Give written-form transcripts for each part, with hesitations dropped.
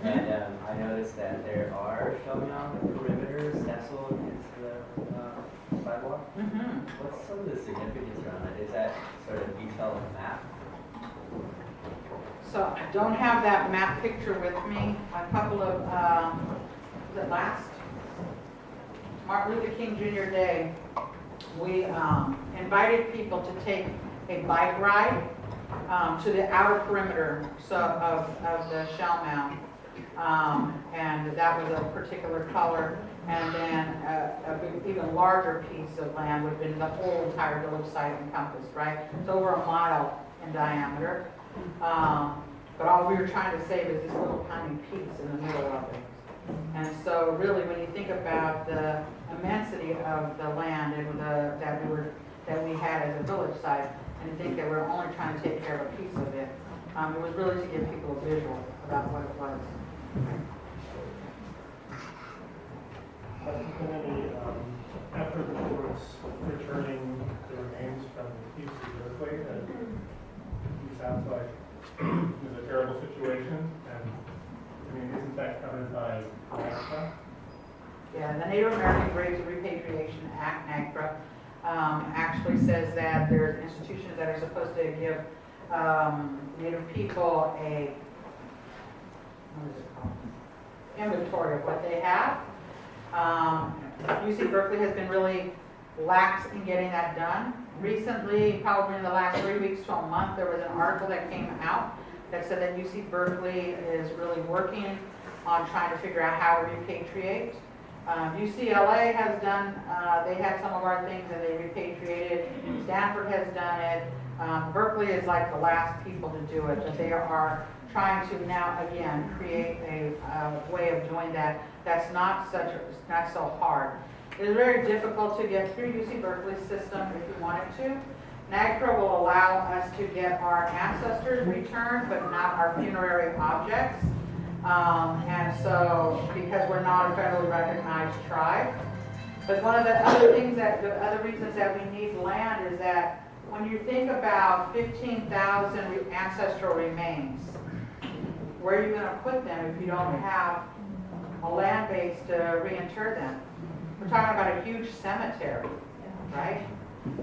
And I noticed that there are Shellmound perimeters stenciled into the sidewalk. What's some of the significance around that? Is that sort of detail on the map? So I don't have that map picture with me. A couple of, was it last Martin Luther King Jr. Day, we invited people to take a bike ride to the outer perimeter of the Shellmound. And that was a particular color. And then a even larger piece of land would have been the whole entire village site encompassed, right? It's over a mile in diameter. But all we were trying to save is this little tiny piece in the middle of it. And so really when you think about the immensity of the land and that we had as a village site, and you think that we're only trying to take care of a piece of it, it was really to give people a visual about what it was. Has there been any effort towards returning the remains from UC Berkeley? It sounds like it's a terrible situation, and I mean, isn't that covered by NAGPRA? Yeah, the Native American Graves Repatriation Act, NAGPRA, actually says that there's institutions that are supposed to give Native people a, what is it called? Inventory of what they have. UC Berkeley has been really lax in getting that done. Recently, probably in the last 3 weeks to a month, there was an article that came out that said that UC Berkeley is really working on trying to figure out how to repatriate. UCLA has done, they had some of our things and they repatriated. Stanford has done it. Berkeley is like the last people to do it, but they are trying to now again create a way of doing that that's not so hard. It is very difficult to get through UC Berkeley's system if you wanted to. NAGPRA will allow us to get our ancestors returned, but not our funerary objects. And so, because we're not a federally recognized tribe. But one of the other things the other reasons that we need land is that when you think about 15,000 ancestral remains, where are you going to put them if you don't have a land base to reinter them? We're talking about a huge cemetery, right?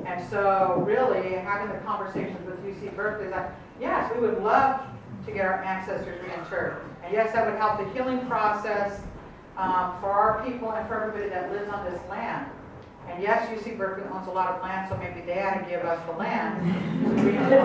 And so really having the conversations with UC Berkeley is like, yes, we would love to get our ancestors reinterred. And yes, that would help the healing process for our people and for everybody that lives on this land. And yes, UC Berkeley owns a lot of land, so maybe they ought to give us the land to reinter.